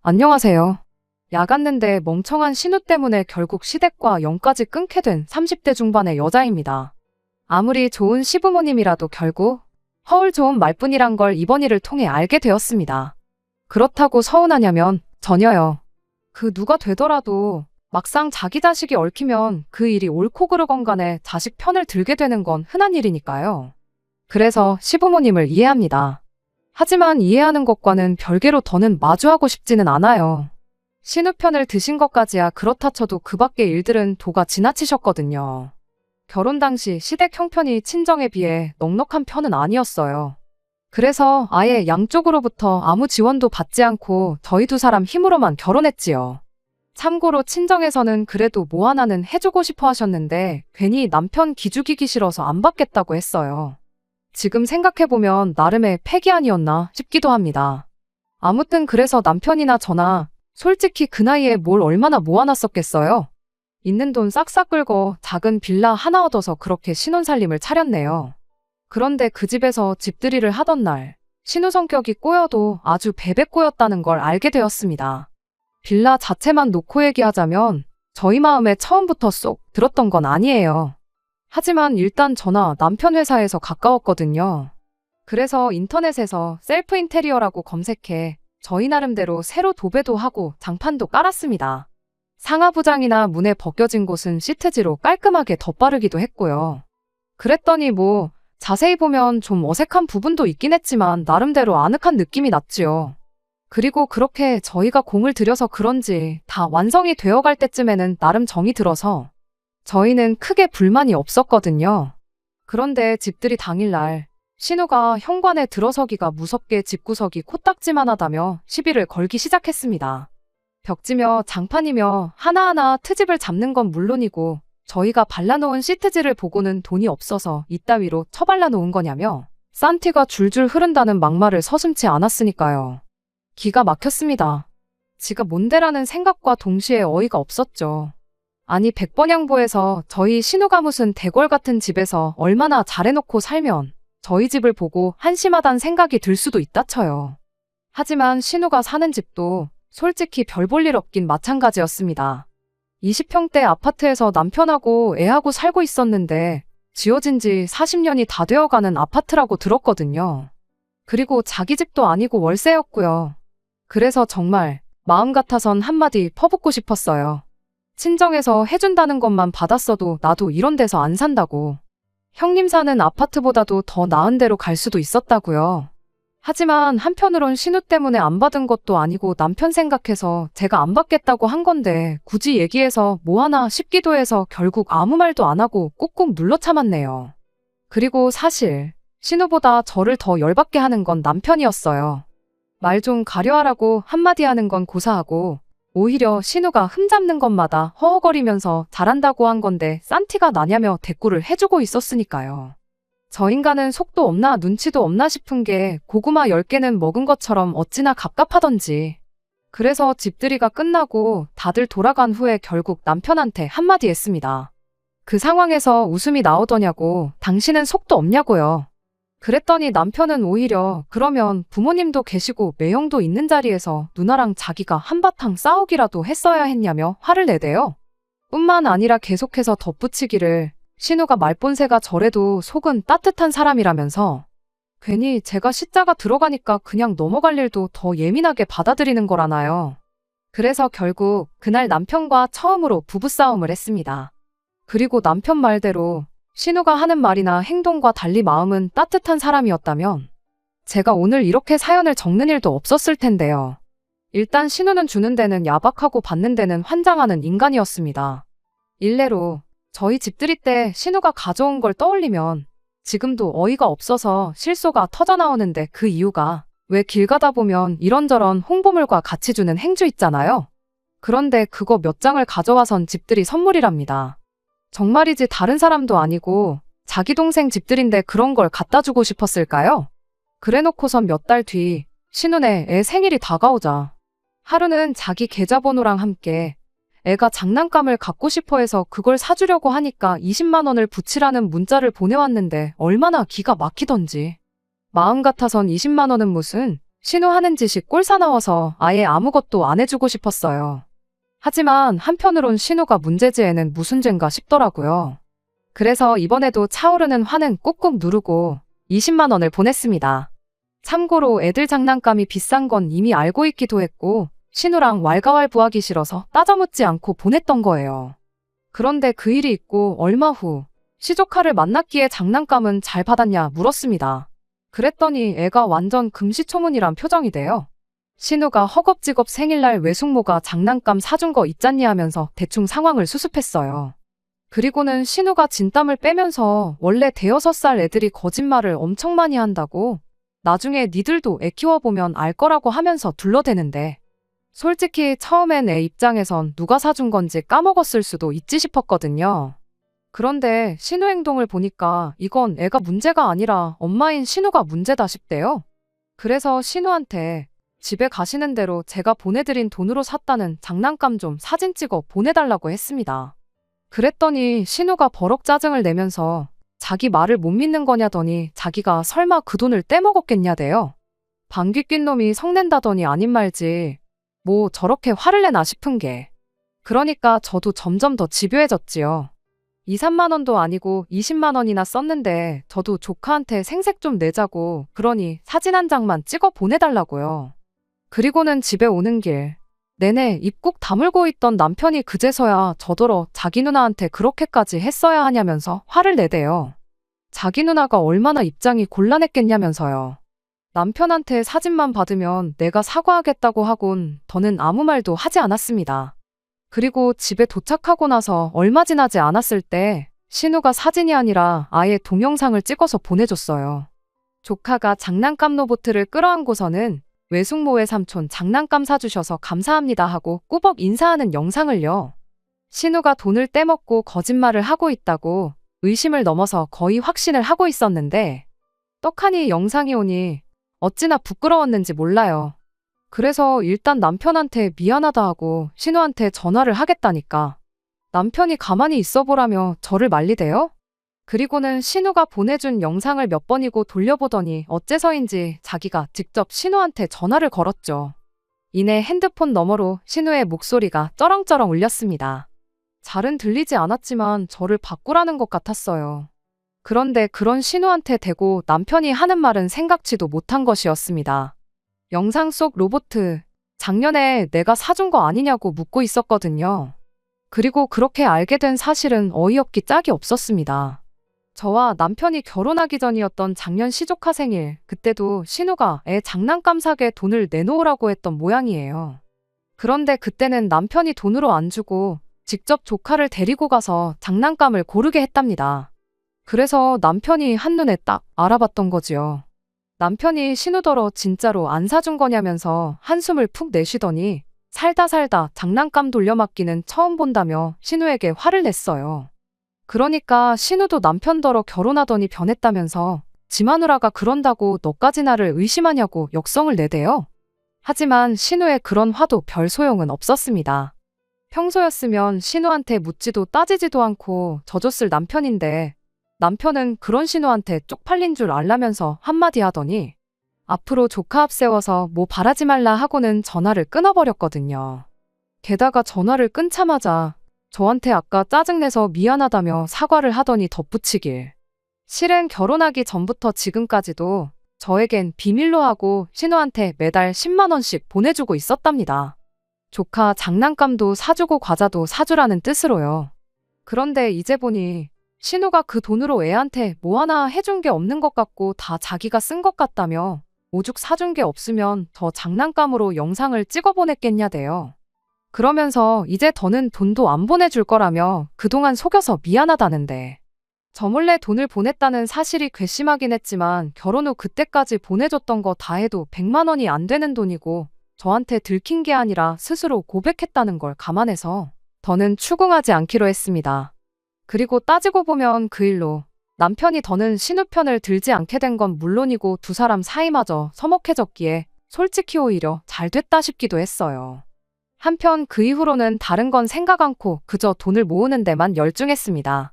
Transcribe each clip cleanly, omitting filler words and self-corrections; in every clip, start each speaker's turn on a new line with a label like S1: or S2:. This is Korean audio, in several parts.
S1: 안녕하세요. 야갔는데 멍청한 신우 때문에 결국 시댁과 연까지 끊게 된 30대 중반의 여자입니다. 아무리 좋은 시부모님이라도 결국 허울 좋은 말뿐이란 걸 이번 일을 통해 알게 되었습니다. 그렇다고 서운하냐면 전혀요. 그 누가 되더라도 막상 자기 자식이 얽히면 그 일이 옳고 그르건 간에 자식 편을 들게 되는 건 흔한 일이니까요. 그래서 시부모님을 이해합니다. 하지만 이해하는 것과는 별개로 더는 마주하고 싶지는 않아요. 신우 편을 드신 것까지야 그렇다 쳐도 그 밖의 일들은 도가 지나치셨거든요. 결혼 당시 시댁 형편이 친정에 비해 넉넉한 편은 아니었어요. 그래서 아예 양쪽으로부터 아무 지원도 받지 않고 저희 두 사람 힘으로만 결혼했지요. 참고로 친정에서는 그래도 뭐 하나는 해주고 싶어 하셨는데 괜히 남편 기죽이기 싫어서 안 받겠다고 했어요. 지금 생각해보면 나름의 패기 아니었나 싶기도 합니다. 아무튼 그래서 남편이나 저나 솔직히 그 나이에 뭘 얼마나 모아놨었겠어요? 있는 돈 싹싹 긁어 작은 빌라 하나 얻어서 그렇게 신혼살림을 차렸네요. 그런데 그 집에서 집들이를 하던 날 신우 성격이 꼬여도 아주 베베 꼬였다는 걸 알게 되었습니다. 빌라 자체만 놓고 얘기하자면 저희 마음에 처음부터 쏙 들었던 건 아니에요. 하지만 일단 저나 남편 회사에서 가까웠거든요. 그래서 인터넷에서 셀프 인테리어라고 검색해 저희 나름대로 새로 도배도 하고 장판도 깔았습니다. 상하부장이나 문에 벗겨진 곳은 시트지로 깔끔하게 덧바르기도 했고요. 그랬더니 뭐 자세히 보면 좀 어색한 부분도 있긴 했지만 나름대로 아늑한 느낌이 났지요. 그리고 그렇게 저희가 공을 들여서 그런지 다 완성이 되어갈 때쯤에는 나름 정이 들어서 저희는 크게 불만이 없었거든요. 그런데 집들이 당일날 신우가 현관에 들어서기가 무섭게 집구석이 코딱지만 하다며 시비를 걸기 시작했습니다. 벽지며 장판이며 하나하나 트집을 잡는 건 물론이고 저희가 발라놓은 시트지를 보고는 돈이 없어서 이따위로 처발라놓은 거냐며 산티가 줄줄 흐른다는 막말을 서슴지 않았으니까요. 기가 막혔습니다. 지가 뭔데라는 생각과 동시에 어이가 없었죠. 아니 100번 양보해서 저희 신우가 무슨 대궐 같은 집에서 얼마나 잘해놓고 살면 저희 집을 보고 한심하단 생각이 들 수도 있다 쳐요. 하지만 신우가 사는 집도 솔직히 별 볼 일 없긴 마찬가지였습니다. 20평대 아파트에서 남편하고 애하고 살고 있었는데 지어진 지 40년이 다 되어가는 아파트라고 들었거든요. 그리고 자기 집도 아니고 월세였고요. 그래서 정말 마음 같아선 한마디 퍼붓고 싶었어요. 친정에서 해준다는 것만 받았어도 나도 이런 데서 안 산다고. 형님 사는 아파트보다도 더 나은 데로 갈 수도 있었다고요. 하지만 한편으론 신우 때문에 안 받은 것도 아니고 남편 생각해서 제가 안 받겠다고 한 건데 굳이 얘기해서 뭐 하나 싶기도 해서 결국 아무 말도 안 하고 꾹꾹 눌러 참았네요. 그리고 사실 신우보다 저를 더 열받게 하는 건 남편이었어요. 말 좀 가려하라고 한마디 하는 건 고사하고 오히려 신우가 흠잡는 것마다 허허거리면서 잘한다고 한 건데 싼티가 나냐며 대꾸를 해주고 있었으니까요. 저 인간은 속도 없나 눈치도 없나 싶은 게 고구마 10개는 먹은 것처럼 어찌나 갑갑하던지. 그래서 집들이가 끝나고 다들 돌아간 후에 결국 남편한테 한마디 했습니다. 그 상황에서 웃음이 나오더냐고 당신은 속도 없냐고요. 그랬더니 남편은 오히려 그러면 부모님도 계시고 매형도 있는 자리에서 누나랑 자기가 한바탕 싸우기라도 했어야 했냐며 화를 내대요. 뿐만 아니라 계속해서 덧붙이기를 신우가 말본새가 저래도 속은 따뜻한 사람이라면서 괜히 제가 시자가 들어가니까 그냥 넘어갈 일도 더 예민하게 받아들이는 거라나요. 그래서 결국 그날 남편과 처음으로 부부싸움을 했습니다. 그리고 남편 말대로 신우가 하는 말이나 행동과 달리 마음은 따뜻한 사람이었다면 제가 오늘 이렇게 사연을 적는 일도 없었을 텐데요. 일단 신우는 주는 데는 야박하고 받는 데는 환장하는 인간이었습니다. 일례로 저희 집들이 때 신우가 가져온 걸 떠올리면 지금도 어이가 없어서 실소가 터져나오는데 그 이유가 왜 길 가다 보면 이런저런 홍보물과 같이 주는 행주 있잖아요. 그런데 그거 몇 장을 가져와선 집들이 선물이랍니다. 정말이지 다른 사람도 아니고 자기 동생 집들인데 그런 걸 갖다 주고 싶었을까요? 그래놓고선 몇 달 뒤 신우네 애 생일이 다가오자 하루는 자기 계좌번호랑 함께 애가 장난감을 갖고 싶어 해서 그걸 사주려고 하니까 20만 원을 붙이라는 문자를 보내왔는데 얼마나 기가 막히던지. 마음 같아선 20만 원은 무슨 신우 하는 짓이 꼴사나워서 아예 아무것도 안 해주고 싶었어요. 하지만 한편으론 신우가 문제지에는 무슨 죄인가 싶더라고요. 그래서 이번에도 차오르는 화는 꾹꾹 누르고 20만 원을 보냈습니다. 참고로 애들 장난감이 비싼 건 이미 알고 있기도 했고 신우랑 왈가왈부하기 싫어서 따져묻지 않고 보냈던 거예요. 그런데 그 일이 있고 얼마 후 시조카를 만났기에 장난감은 잘 받았냐 물었습니다. 그랬더니 애가 완전 금시초문이란 표정이 돼요. 신우가 허겁지겁 생일날 외숙모가 장난감 사준 거 있잖니 하면서 대충 상황을 수습했어요. 그리고는 신우가 진땀을 빼면서 원래 대여섯 살 애들이 거짓말을 엄청 많이 한다고 나중에 니들도 애 키워보면 알 거라고 하면서 둘러대는데 솔직히 처음엔 애 입장에선 누가 사준 건지 까먹었을 수도 있지 싶었거든요. 그런데 신우 행동을 보니까 이건 애가 문제가 아니라 엄마인 신우가 문제다 싶대요. 그래서 신우한테 집에 가시는 대로 제가 보내드린 돈으로 샀다는 장난감 좀 사진 찍어 보내달라고 했습니다. 그랬더니 신우가 버럭 짜증을 내면서 자기 말을 못 믿는 거냐더니 자기가 설마 그 돈을 떼먹었겠냐대요. 방귀 낀 놈이 성낸다더니 아닌 말지 뭐 저렇게 화를 내나 싶은 게. 그러니까 저도 점점 더 집요해졌지요. 2, 3만 원도 아니고 20만 원이나 썼는데 저도 조카한테 생색 좀 내자고 그러니 사진 한 장만 찍어 보내달라고요. 그리고는 집에 오는 길 내내 입 꾹 다물고 있던 남편이 그제서야 저더러 자기 누나한테 그렇게까지 했어야 하냐면서 화를 내대요. 자기 누나가 얼마나 입장이 곤란했겠냐면서요. 남편한테 사진만 받으면 내가 사과하겠다고 하곤 더는 아무 말도 하지 않았습니다. 그리고 집에 도착하고 나서 얼마 지나지 않았을 때 신우가 사진이 아니라 아예 동영상을 찍어서 보내줬어요. 조카가 장난감 로봇을 끌어안고서는 외숙모의 삼촌 장난감 사주셔서 감사합니다 하고 꾸벅 인사하는 영상을요. 신우가 돈을 떼먹고 거짓말을 하고 있다고 의심을 넘어서 거의 확신을 하고 있었는데 떡하니 영상이 오니 어찌나 부끄러웠는지 몰라요. 그래서 일단 남편한테 미안하다 하고 신우한테 전화를 하겠다니까 남편이 가만히 있어보라며 저를 말리대요. 그리고는 신우가 보내준 영상을 몇 번이고 돌려보더니 어째서인지 자기가 직접 신우한테 전화를 걸었죠. 이내 핸드폰 너머로 신우의 목소리가 쩌렁쩌렁 울렸습니다. 잘은 들리지 않았지만 저를 바꾸라는 것 같았어요. 그런데 그런 신우한테 대고 남편이 하는 말은 생각지도 못한 것이었습니다. 영상 속 로보트, 작년에 내가 사준 거 아니냐고 묻고 있었거든요. 그리고 그렇게 알게 된 사실은 어이없기 짝이 없었습니다. 저와 남편이 결혼하기 전이었던 작년 시조카 생일, 그때도 신우가 애 장난감 사게 돈을 내놓으라고 했던 모양이에요. 그런데 그때는 남편이 돈으로 안 주고 직접 조카를 데리고 가서 장난감을 고르게 했답니다. 그래서 남편이 한눈에 딱 알아봤던 거지요. 남편이 신우더러 진짜로 안 사준 거냐면서 한숨을 푹 내쉬더니 살다 장난감 돌려막기는 처음 본다며 신우에게 화를 냈어요. 그러니까 신우도 남편더러 결혼하더니 변했다면서 지 마누라가 그런다고 너까지 나를 의심하냐고 역성을 내대요. 하지만 신우의 그런 화도 별 소용은 없었습니다. 평소였으면 신우한테 묻지도 따지지도 않고 져줬을 남편인데 남편은 그런 신우한테 쪽팔린 줄 알라면서 한마디 하더니 앞으로 조카 앞세워서 뭐 바라지 말라 하고는 전화를 끊어버렸거든요. 게다가 전화를 끊자마자 저한테 아까 짜증내서 미안하다며 사과를 하더니 덧붙이길. 실은 결혼하기 전부터 지금까지도 저에겐 비밀로 하고 신우한테 매달 10만 원씩 보내주고 있었답니다. 조카 장난감도 사주고 과자도 사주라는 뜻으로요. 그런데 이제 보니 신우가 그 돈으로 애한테 뭐 하나 해준 게 없는 것 같고 다 자기가 쓴 것 같다며 오죽 사준 게 없으면 저 장난감으로 영상을 찍어 보냈겠냐대요. 그러면서 이제 더는 돈도 안 보내줄 거라며 그동안 속여서 미안하다는데 저 몰래 돈을 보냈다는 사실이 괘씸하긴 했지만 결혼 후 그때까지 보내줬던 거 다 해도 100만 원이 안 되는 돈이고 저한테 들킨 게 아니라 스스로 고백했다는 걸 감안해서 더는 추궁하지 않기로 했습니다. 그리고 따지고 보면 그 일로 남편이 더는 신우 편을 들지 않게 된 건 물론이고 두 사람 사이마저 서먹해졌기에 솔직히 오히려 잘 됐다 싶기도 했어요. 한편 그 이후로는 다른 건 생각 않고 그저 돈을 모으는 데만 열중했습니다.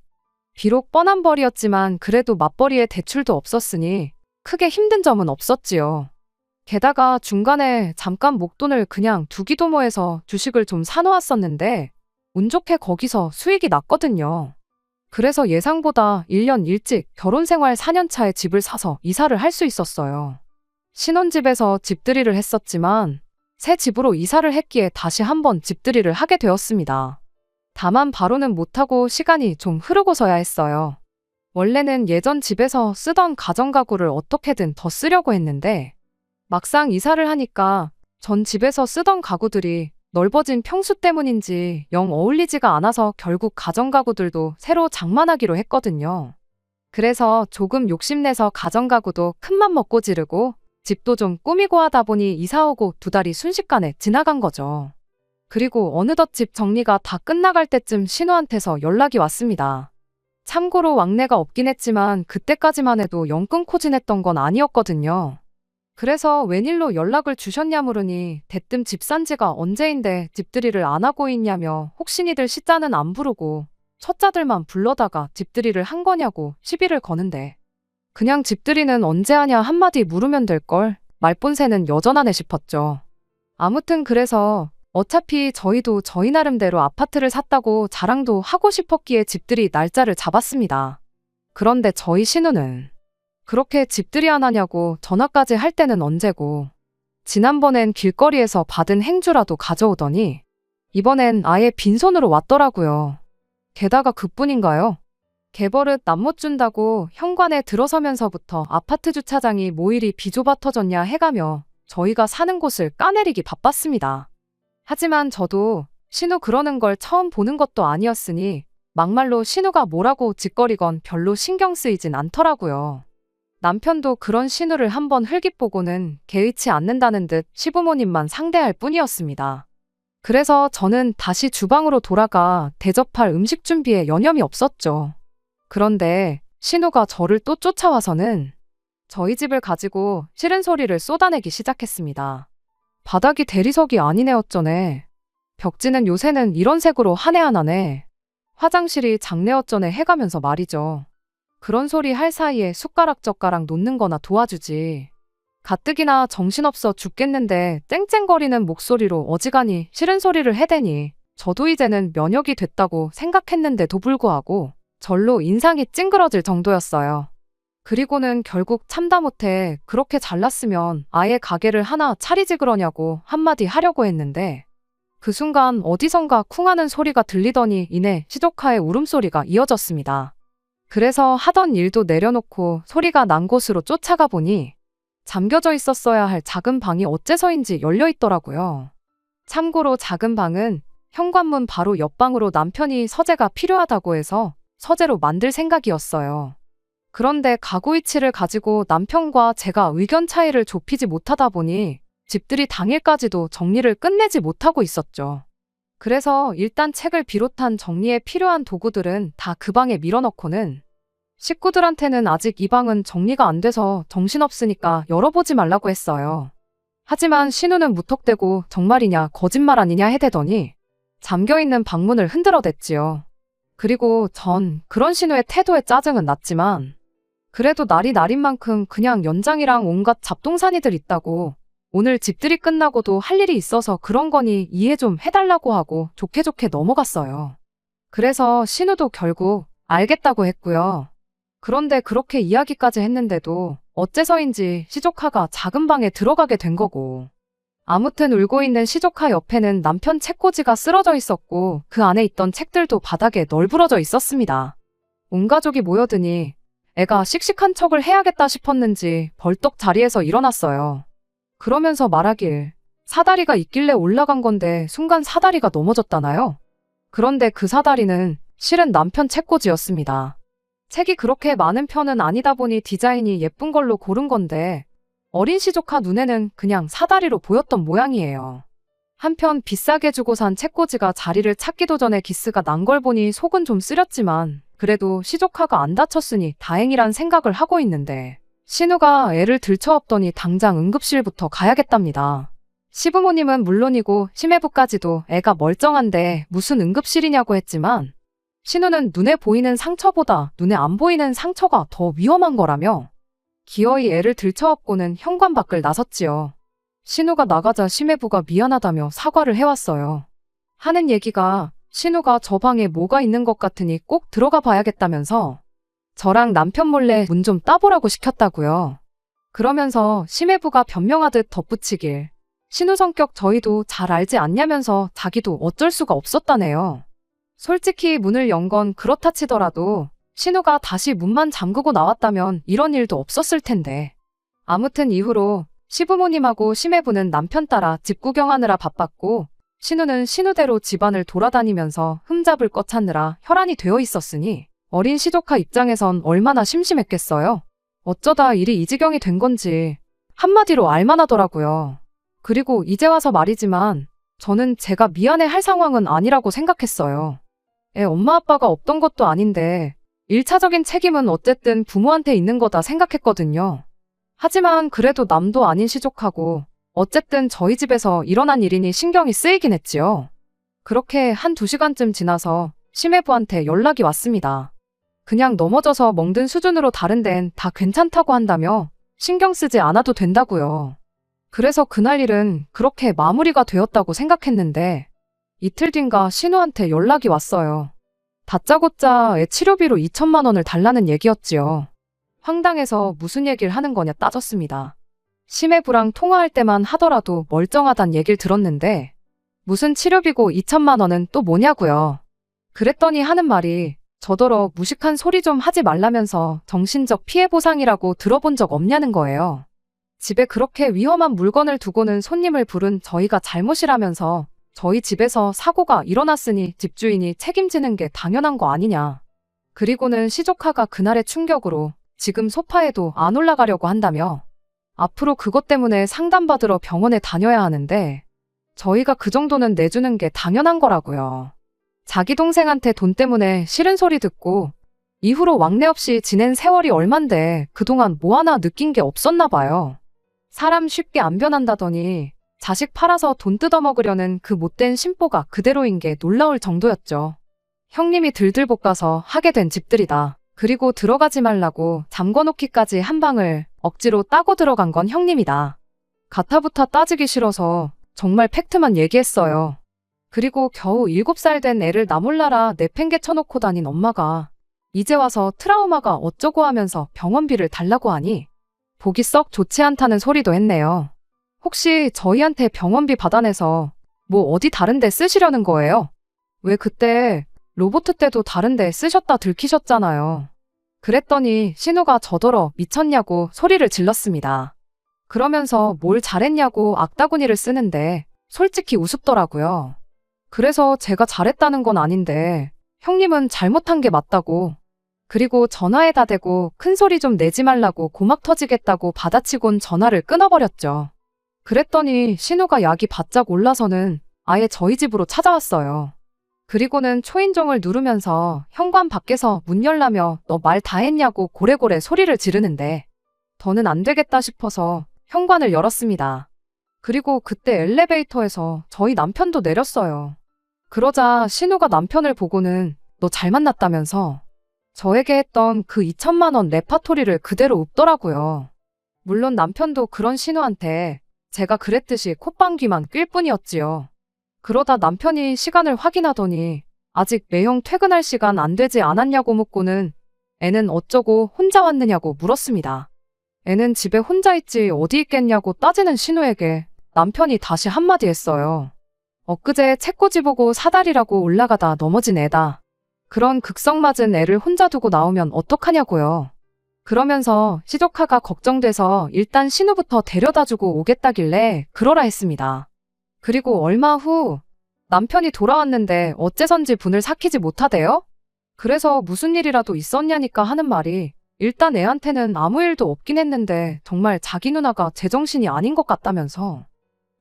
S1: 비록 뻔한 벌이었지만 그래도 맞벌이에 대출도 없었으니 크게 힘든 점은 없었지요. 게다가 중간에 잠깐 목돈을 그냥 두기도모해서 주식을 좀 사놓았었는데 운 좋게 거기서 수익이 났거든요. 그래서 예상보다 1년 일찍 결혼생활 4년 차에 집을 사서 이사를 할 수 있었어요. 신혼집에서 집들이를 했었지만 새 집으로 이사를 했기에 다시 한번 집들이를 하게 되었습니다. 다만 바로는 못하고 시간이 좀 흐르고서야 했어요. 원래는 예전 집에서 쓰던 가전가구를 어떻게든 더 쓰려고 했는데 막상 이사를 하니까 전 집에서 쓰던 가구들이 넓어진 평수 때문인지 영 어울리지가 않아서 결국 가전가구들도 새로 장만하기로 했거든요. 그래서 조금 욕심내서 가전가구도 큰맘 먹고 지르고 집도 좀 꾸미고 하다 보니 이사 오고 2달이 순식간에 지나간 거죠. 그리고 어느덧 집 정리가 다 끝나갈 때쯤 신우한테서 연락이 왔습니다. 참고로 왕래가 없긴 했지만 그때까지만 해도 영 끊고 지냈던 건 아니었거든요. 그래서 웬일로 연락을 주셨냐 물으니 대뜸 집 산 지가 언제인데 집들이를 안 하고 있냐며 혹시니들 시자는 안 부르고 첫자들만 불러다가 집들이를 한 거냐고 시비를 거는데 그냥 집들이는 언제 하냐 한마디 물으면 될걸 말본새는 여전하네 싶었죠. 아무튼 그래서 어차피 저희도 저희 나름대로 아파트를 샀다고 자랑도 하고 싶었기에 집들이 날짜를 잡았습니다. 그런데 저희 신우는 그렇게 집들이 안 하냐고 전화까지 할 때는 언제고 지난번엔 길거리에서 받은 행주라도 가져오더니 이번엔 아예 빈손으로 왔더라고요. 게다가 그뿐인가요? 개버릇 남 못 준다고 현관에 들어서면서부터 아파트 주차장이 뭐 이리 비좁아 터졌냐 해가며 저희가 사는 곳을 까내리기 바빴습니다. 하지만 저도 신우 그러는 걸 처음 보는 것도 아니었으니 막말로 신우가 뭐라고 짓거리건 별로 신경 쓰이진 않더라고요. 남편도 그런 신우를 한번 흘깃보고는 개의치 않는다는 듯 시부모님만 상대할 뿐이었습니다. 그래서 저는 다시 주방으로 돌아가 대접할 음식 준비에 여념이 없었죠. 그런데 신우가 저를 또 쫓아와서는 저희 집을 가지고 싫은 소리를 쏟아내기 시작했습니다. 바닥이 대리석이 아니네 어쩌네. 벽지는 요새는 이런 색으로 하네 안 하네. 화장실이 작네 어쩌네 해가면서 말이죠. 그런 소리 할 사이에 숟가락 젓가락 놓는 거나 도와주지. 가뜩이나 정신없어 죽겠는데 쨍쨍거리는 목소리로 어지간히 싫은 소리를 해대니 저도 이제는 면역이 됐다고 생각했는데도 불구하고 절로 인상이 찡그러질 정도였어요. 그리고는 결국 참다 못해 그렇게 잘났으면 아예 가게를 하나 차리지 그러냐고 한마디 하려고 했는데 그 순간 어디선가 쿵하는 소리가 들리더니 이내 시조카의 울음소리가 이어졌습니다. 그래서 하던 일도 내려놓고 소리가 난 곳으로 쫓아가 보니 잠겨져 있었어야 할 작은 방이 어째서인지 열려 있더라고요. 참고로 작은 방은 현관문 바로 옆방으로 남편이 서재가 필요하다고 해서 서재로 만들 생각이었어요. 그런데 가구 위치를 가지고 남편과 제가 의견 차이를 좁히지 못하다 보니 집들이 당일까지도 정리를 끝내지 못하고 있었죠. 그래서 일단 책을 비롯한 정리에 필요한 도구들은 다 그 방에 밀어넣고는 식구들한테는 아직 이 방은 정리가 안 돼서 정신없으니까 열어보지 말라고 했어요. 하지만 신우는 무턱대고 정말이냐 거짓말 아니냐 해대더니 잠겨있는 방문을 흔들어댔지요. 그리고 전 그런 신우의 태도에 짜증은 났지만 그래도 날이 날인 만큼 그냥 연장이랑 온갖 잡동사니들 있다고 오늘 집들이 끝나고도 할 일이 있어서 그런 거니 이해 좀 해달라고 하고 좋게 좋게 넘어갔어요. 그래서 신우도 결국 알겠다고 했고요. 그런데 그렇게 이야기까지 했는데도 어째서인지 시조카가 작은 방에 들어가게 된 거고 아무튼 울고 있는 시조카 옆에는 남편 책꽂이가 쓰러져 있었고 그 안에 있던 책들도 바닥에 널브러져 있었습니다. 온 가족이 모여드니 애가 씩씩한 척을 해야겠다 싶었는지 벌떡 자리에서 일어났어요. 그러면서 말하길 사다리가 있길래 올라간 건데 순간 사다리가 넘어졌다나요? 그런데 그 사다리는 실은 남편 책꽂이였습니다. 책이 그렇게 많은 편은 아니다 보니 디자인이 예쁜 걸로 고른 건데 어린 시조카 눈에는 그냥 사다리로 보였던 모양이에요. 한편 비싸게 주고 산 책꽂이가 자리를 찾기도 전에 기스가 난 걸 보니 속은 좀 쓰렸지만 그래도 시조카가 안 다쳤으니 다행이란 생각을 하고 있는데 신우가 애를 들쳐업더니 당장 응급실부터 가야겠답니다. 시부모님은 물론이고 심해부까지도 애가 멀쩡한데 무슨 응급실이냐고 했지만 신우는 눈에 보이는 상처보다 눈에 안 보이는 상처가 더 위험한 거라며 기어이 애를 들쳐업고는 현관 밖을 나섰지요. 신우가 나가자 심해부가 미안하다며 사과를 해왔어요. 하는 얘기가 신우가 저 방에 뭐가 있는 것 같으니 꼭 들어가 봐야겠다면서 저랑 남편 몰래 문 좀 따보라고 시켰다고요. 그러면서 심해부가 변명하듯 덧붙이길 신우 성격 저희도 잘 알지 않냐면서 자기도 어쩔 수가 없었다네요. 솔직히 문을 연 건 그렇다 치더라도 신우가 다시 문만 잠그고 나왔다면 이런 일도 없었을 텐데. 아무튼 이후로 시부모님하고 심해부는 남편 따라 집 구경하느라 바빴고 신우는 신우대로 집안을 돌아다니면서 흠잡을 것 찾느라 혈안이 되어 있었으니 어린 시조카 입장에선 얼마나 심심했겠어요. 어쩌다 일이 이 지경이 된 건지 한마디로 알만하더라고요. 그리고 이제 와서 말이지만 저는 제가 미안해 할 상황은 아니라고 생각했어요. 애 엄마 아빠가 없던 것도 아닌데 1차적인 책임은 어쨌든 부모한테 있는 거다 생각했거든요. 하지만 그래도 남도 아닌 시족하고 어쨌든 저희 집에서 일어난 일이니 신경이 쓰이긴 했지요. 그렇게 한 2시간쯤 지나서 심해부한테 연락이 왔습니다. 그냥 넘어져서 멍든 수준으로 다른 데는 다 괜찮다고 한다며 신경 쓰지 않아도 된다고요. 그래서 그날 일은 그렇게 마무리가 되었다고 생각했는데 이틀 뒤인가 신우한테 연락이 왔어요. 다짜고짜 애 치료비로 2천만 원을 달라는 얘기였지요. 황당해서 무슨 얘기를 하는 거냐 따졌습니다. 심해부랑 통화할 때만 하더라도 멀쩡하단 얘기를 들었는데 무슨 치료비고 2천만 원은 또 뭐냐고요. 그랬더니 하는 말이 저더러 무식한 소리 좀 하지 말라면서 정신적 피해 보상이라고 들어본 적 없냐는 거예요. 집에 그렇게 위험한 물건을 두고는 손님을 부른 저희가 잘못이라면서 저희 집에서 사고가 일어났으니 집주인이 책임지는 게 당연한 거 아니냐. 그리고는 시조카가 그날의 충격으로 지금 소파에도 안 올라가려고 한다며 앞으로 그것 때문에 상담받으러 병원에 다녀야 하는데 저희가 그 정도는 내주는 게 당연한 거라고요. 자기 동생한테 돈 때문에 싫은 소리 듣고 이후로 왕래 없이 지낸 세월이 얼만데 그동안 뭐 하나 느낀 게 없었나 봐요. 사람 쉽게 안 변한다더니 자식 팔아서 돈 뜯어먹으려는 그 못된 심보가 그대로인 게 놀라울 정도였죠. 형님이 들들 볶아서 하게 된 집들이다. 그리고 들어가지 말라고 잠궈놓기까지 한 방을 억지로 따고 들어간 건 형님이다. 가타부타 따지기 싫어서 정말 팩트만 얘기했어요. 그리고 겨우 7살 된 애를 나 몰라라 내팽개 쳐놓고 다닌 엄마가 이제 와서 트라우마가 어쩌고 하면서 병원비를 달라고 하니 보기 썩 좋지 않다는 소리도 했네요. 혹시 저희한테 병원비 받아내서 뭐 어디 다른 데 쓰시려는 거예요? 왜 그때 로보트 때도 다른 데 쓰셨다 들키셨잖아요. 그랬더니 신우가 저더러 미쳤냐고 소리를 질렀습니다. 그러면서 뭘 잘했냐고 악다구니를 쓰는데 솔직히 우습더라고요. 그래서 제가 잘했다는 건 아닌데 형님은 잘못한 게 맞다고. 그리고 전화에다 대고 큰소리 좀 내지 말라고 고막 터지겠다고 받아치곤 전화를 끊어버렸죠. 그랬더니 신우가 약이 바짝 올라서는 아예 저희 집으로 찾아왔어요. 그리고는 초인종을 누르면서 현관 밖에서 문 열라며 너 말 다 했냐고 고래고래 소리를 지르는데 더는 안 되겠다 싶어서 현관을 열었습니다. 그리고 그때 엘리베이터에서 저희 남편도 내렸어요. 그러자 신우가 남편을 보고는 너 잘 만났다면서 저에게 했던 그 2천만 원 레파토리를 그대로 읊더라고요. 물론 남편도 그런 신우한테 제가 그랬듯이 콧방귀만 낄 뿐이었지요. 그러다 남편이 시간을 확인하더니 아직 매형 퇴근할 시간 안 되지 않았냐고 묻고는 애는 어쩌고 혼자 왔느냐고 물었습니다. 애는 집에 혼자 있지 어디 있겠냐고 따지는 신우에게 남편이 다시 한마디 했어요. 엊그제 책꽂이 보고 사다리라고 올라가다 넘어진 애다. 그런 극성맞은 애를 혼자 두고 나오면 어떡하냐고요. 그러면서 시조카가 걱정돼서 일단 신우부터 데려다주고 오겠다길래 그러라 했습니다. 그리고 얼마 후 남편이 돌아왔는데 어째선지 분을 삭히지 못하대요? 그래서 무슨 일이라도 있었냐니까 하는 말이 일단 애한테는 아무 일도 없긴 했는데 정말 자기 누나가 제정신이 아닌 것 같다면서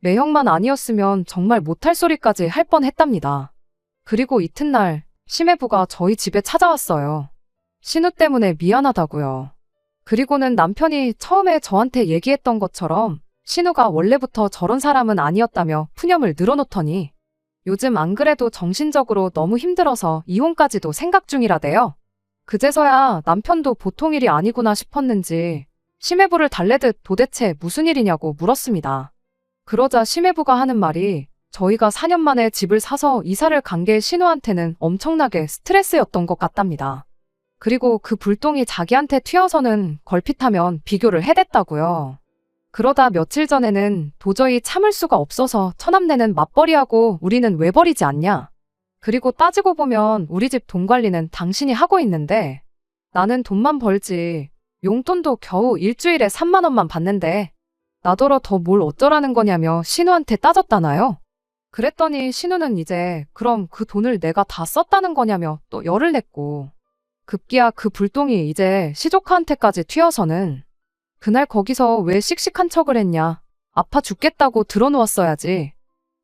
S1: 매형만 아니었으면 정말 못할 소리까지 할 뻔했답니다. 그리고 이튿날 심해부가 저희 집에 찾아왔어요. 신우 때문에 미안하다고요. 그리고는 남편이 처음에 저한테 얘기했던 것처럼 신우가 원래부터 저런 사람은 아니었다며 푸념을 늘어놓더니 요즘 안 그래도 정신적으로 너무 힘들어서 이혼까지도 생각 중이라대요. 그제서야 남편도 보통 일이 아니구나 싶었는지 심해부를 달래듯 도대체 무슨 일이냐고 물었습니다. 그러자 심해부가 하는 말이 저희가 4년 만에 집을 사서 이사를 간 게 신우한테는 엄청나게 스트레스였던 것 같답니다. 그리고 그 불똥이 자기한테 튀어서는 걸핏하면 비교를 해댔다고요. 그러다 며칠 전에는 도저히 참을 수가 없어서 처남네는 맞벌이하고 우리는 왜 버리지 않냐. 그리고 따지고 보면 우리 집 돈 관리는 당신이 하고 있는데 나는 돈만 벌지 용돈도 겨우 일주일에 3만 원만 받는데 나더러 더 뭘 어쩌라는 거냐며 신우한테 따졌다나요? 그랬더니 신우는 이제 그럼 그 돈을 내가 다 썼다는 거냐며 또 열을 냈고 급기야 그 불똥이 이제 시조카한테까지 튀어서는 그날 거기서 왜 씩씩한 척을 했냐. 아파 죽겠다고 들어누웠어야지.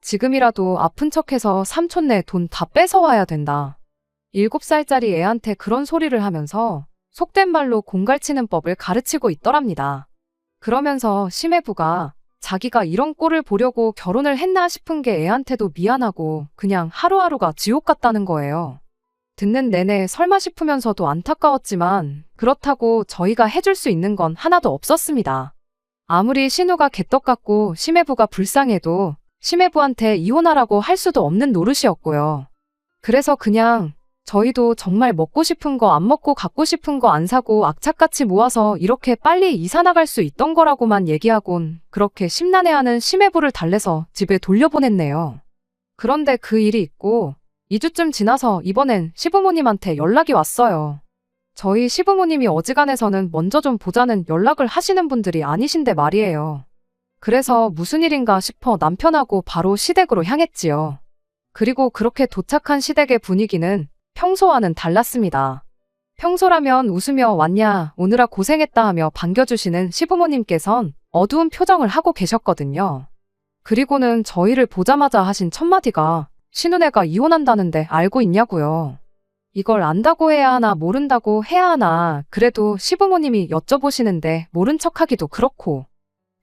S1: 지금이라도 아픈 척해서 삼촌네 돈 다 뺏어와야 된다. 7살짜리 애한테 그런 소리를 하면서 속된 말로 공갈치는 법을 가르치고 있더랍니다. 그러면서 심해부가 자기가 이런 꼴을 보려고 결혼을 했나 싶은 게 애한테도 미안하고 그냥 하루하루가 지옥 같다는 거예요. 듣는 내내 설마 싶으면서도 안타까웠지만 그렇다고 저희가 해줄 수 있는 건 하나도 없었습니다. 아무리 신우가 개떡 같고 심해부가 불쌍해도 심해부한테 이혼하라고 할 수도 없는 노릇이었고요. 그래서 그냥 저희도 정말 먹고 싶은 거 안 먹고 갖고 싶은 거 안 사고 악착같이 모아서 이렇게 빨리 이사 나갈 수 있던 거라고만 얘기하곤 그렇게 심란해하는 심해부를 달래서 집에 돌려보냈네요. 그런데 그 일이 있고 2주쯤 지나서 이번엔 시부모님한테 연락이 왔어요. 저희 시부모님이 어지간해서는 먼저 좀 보자는 연락을 하시는 분들이 아니신데 말이에요. 그래서 무슨 일인가 싶어 남편하고 바로 시댁으로 향했지요. 그리고 그렇게 도착한 시댁의 분위기는 평소와는 달랐습니다. 평소라면 웃으며 왔냐, 오느라 고생했다 하며 반겨주시는 시부모님께선 어두운 표정을 하고 계셨거든요. 그리고는 저희를 보자마자 하신 첫마디가 신우네가 이혼한다는데 알고 있냐고요. 이걸 안다고 해야 하나 모른다고 해야 하나 그래도 시부모님이 여쭤보시는데 모른 척하기도 그렇고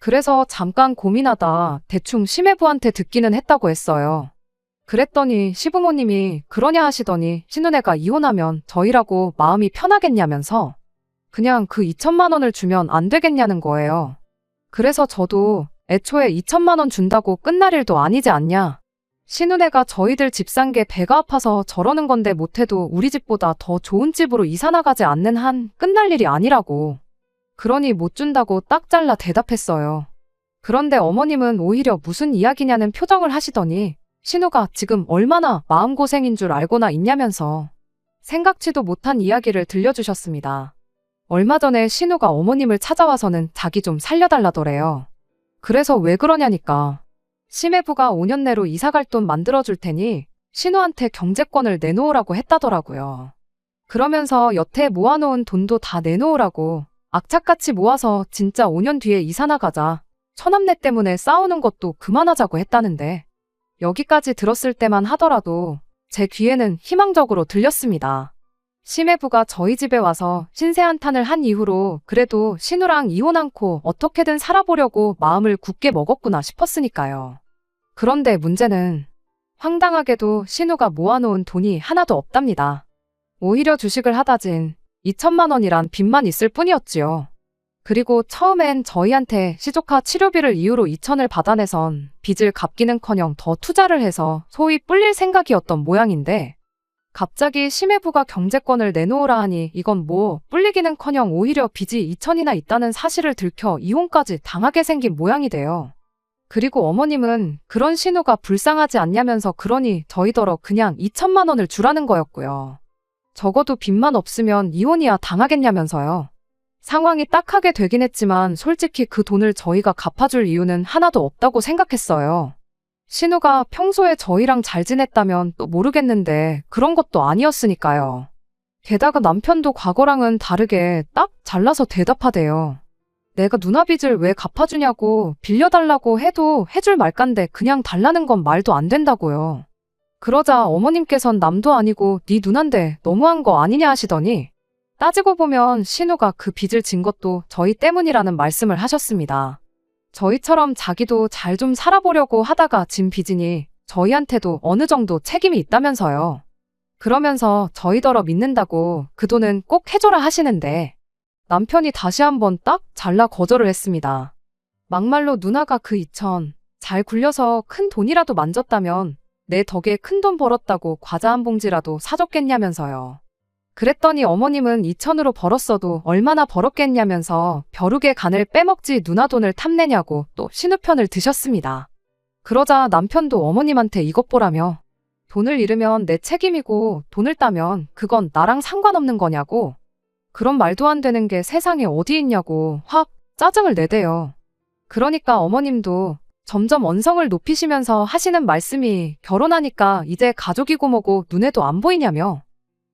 S1: 그래서 잠깐 고민하다 대충 심해부한테 듣기는 했다고 했어요. 그랬더니 시부모님이 그러냐 하시더니 신우네가 이혼하면 저희라고 마음이 편하겠냐면서 그냥 그 2천만 원을 주면 안 되겠냐는 거예요. 그래서 저도 애초에 2천만 원 준다고 끝날 일도 아니지 않냐. 신우네가 저희들 집 산 게 배가 아파서 저러는 건데 못해도 우리 집보다 더 좋은 집으로 이사 나가지 않는 한 끝날 일이 아니라고. 그러니 못 준다고 딱 잘라 대답했어요. 그런데 어머님은 오히려 무슨 이야기냐는 표정을 하시더니 신우가 지금 얼마나 마음고생인 줄 알고나 있냐면서 생각지도 못한 이야기를 들려주셨습니다. 얼마 전에 신우가 어머님을 찾아와서는 자기 좀 살려달라더래요. 그래서 왜 그러냐니까. 심해부가 5년 내로 이사갈 돈 만들어줄 테니 신우한테 경제권을 내놓으라고 했다더라고요. 그러면서 여태 모아놓은 돈도 다 내놓으라고 악착같이 모아서 진짜 5년 뒤에 이사 나가자. 처남네 때문에 싸우는 것도 그만하자고 했다는데 여기까지 들었을 때만 하더라도 제 귀에는 희망적으로 들렸습니다. 심해부가 저희 집에 와서 신세한탄을 한 이후로 그래도 신우랑 이혼 않고 어떻게든 살아보려고 마음을 굳게 먹었구나 싶었으니까요. 그런데 문제는 황당하게도 신우가 모아놓은 돈이 하나도 없답니다. 오히려 주식을 하다진 2천만 원이란 빚만 있을 뿐이었지요. 그리고 처음엔 저희한테 시조카 치료비를 이유로 2천을 받아내선 빚을 갚기는커녕 더 투자를 해서 소위 불릴 생각이었던 모양인데 갑자기 심해부가 경제권을 내놓으라 하니 이건 뭐 불리기는커녕 오히려 빚이 2천이나 있다는 사실을 들켜 이혼까지 당하게 생긴 모양이 돼요. 그리고 어머님은 그런 신우가 불쌍하지 않냐면서 그러니 저희더러 그냥 2천만 원을 주라는 거였고요. 적어도 빚만 없으면 이혼이야 당하겠냐면서요. 상황이 딱하게 되긴 했지만 솔직히 그 돈을 저희가 갚아줄 이유는 하나도 없다고 생각했어요. 신우가 평소에 저희랑 잘 지냈다면 또 모르겠는데 그런 것도 아니었으니까요. 게다가 남편도 과거랑은 다르게 딱 잘라서 대답하대요. 내가 누나 빚을 왜 갚아주냐고 빌려달라고 해도 해줄 말간데 그냥 달라는 건 말도 안 된다고요. 그러자 어머님께선 남도 아니고 네 누난데 너무한 거 아니냐 하시더니 따지고 보면 신우가 그 빚을 진 것도 저희 때문이라는 말씀을 하셨습니다. 저희처럼 자기도 잘 좀 살아보려고 하다가 진 빚이니 저희한테도 어느 정도 책임이 있다면서요. 그러면서 저희더러 믿는다고 그 돈은 꼭 해줘라 하시는데 남편이 다시 한번 딱 잘라 거절을 했습니다. 막말로 누나가 그 2천 잘 굴려서 큰 돈이라도 만졌다면 내 덕에 큰 돈 벌었다고 과자 한 봉지라도 사줬겠냐면서요. 그랬더니 어머님은 2천으로 벌었어도 얼마나 벌었겠냐면서 벼룩의 간을 빼먹지 누나 돈을 탐내냐고 또 신우편을 드셨습니다. 그러자 남편도 어머님한테 이것 보라며 돈을 잃으면 내 책임이고 돈을 따면 그건 나랑 상관없는 거냐고 그런 말도 안 되는 게 세상에 어디 있냐고 확 짜증을 내대요. 그러니까 어머님도 점점 언성을 높이시면서 하시는 말씀이 결혼하니까 이제 가족이고 뭐고 눈에도 안 보이냐며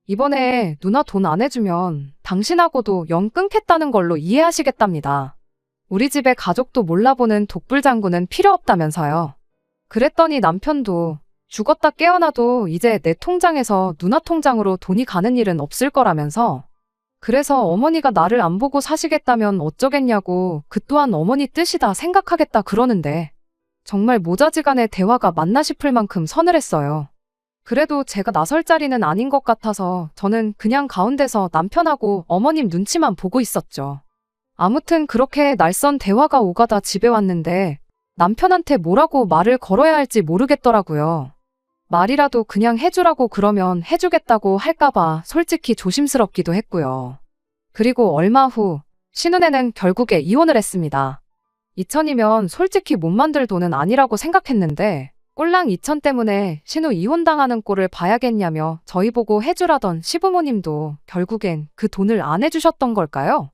S1: 이번에 누나 돈 안 해주면 당신하고도 연 끊겠다는 걸로 이해하시겠답니다. 우리 집에 가족도 몰라보는 독불장군은 필요 없다면서요. 그랬더니 남편도 죽었다 깨어나도 이제 내 통장에서 누나 통장으로 돈이 가는 일은 없을 거라면서 그래서 어머니가 나를 안 보고 사시겠다면 어쩌겠냐고 그 또한 어머니 뜻이다 생각하겠다 그러는데 정말 모자지간의 대화가 맞나 싶을 만큼 서늘했어요. 그래도 제가 나설 자리는 아닌 것 같아서 저는 그냥 가운데서 남편하고 어머님 눈치만 보고 있었죠. 아무튼 그렇게 날선 대화가 오가다 집에 왔는데 남편한테 뭐라고 말을 걸어야 할지 모르겠더라고요. 말이라도 그냥 해주라고 그러면 해주겠다고 할까봐 솔직히 조심스럽기도 했고요. 그리고 얼마 후 신혼애는 결국에 이혼을 했습니다. 2천이면 솔직히 못 만들 돈은 아니라고 생각했는데 꼴랑 2천 때문에 신우 이혼당하는 꼴을 봐야겠냐며 저희 보고 해주라던 시부모님도 결국엔 그 돈을 안 해주셨던 걸까요?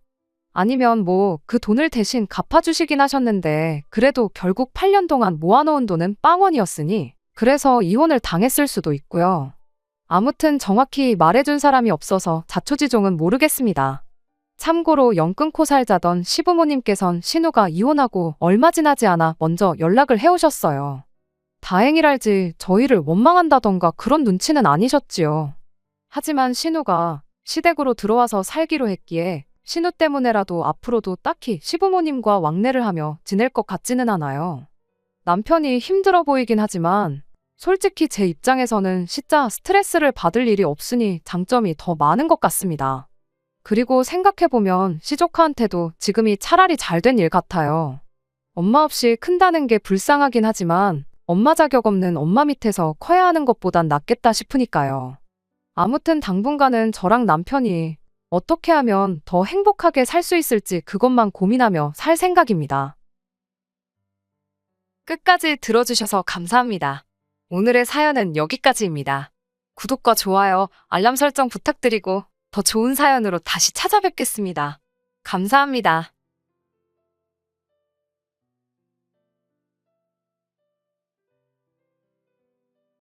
S1: 아니면 뭐 그 돈을 대신 갚아주시긴 하셨는데 그래도 결국 8년 동안 모아놓은 돈은 빵원이었으니 그래서 이혼을 당했을 수도 있고요. 아무튼 정확히 말해준 사람이 없어서 자초지종은 모르겠습니다. 참고로 연 끊고 살자던 시부모님께선 신우가 이혼하고 얼마 지나지 않아 먼저 연락을 해오셨어요. 다행이랄지 저희를 원망한다던가 그런 눈치는 아니셨지요. 하지만 신우가 시댁으로 들어와서 살기로 했기에 신우 때문에라도 앞으로도 딱히 시부모님과 왕래를 하며 지낼 것 같지는 않아요. 남편이 힘들어 보이긴 하지만 솔직히 제 입장에서는 진짜 스트레스를 받을 일이 없으니 장점이 더 많은 것 같습니다. 그리고 생각해보면 시조카한테도 지금이 차라리 잘된 일 같아요. 엄마 없이 큰다는 게 불쌍하긴 하지만 엄마 자격 없는 엄마 밑에서 커야 하는 것보단 낫겠다 싶으니까요. 아무튼 당분간은 저랑 남편이 어떻게 하면 더 행복하게 살 수 있을지 그것만 고민하며 살 생각입니다. 끝까지 들어주셔서 감사합니다. 오늘의 사연은 여기까지입니다. 구독과 좋아요, 알람 설정 부탁드리고 더 좋은 사연으로 다시 찾아뵙겠습니다. 감사합니다.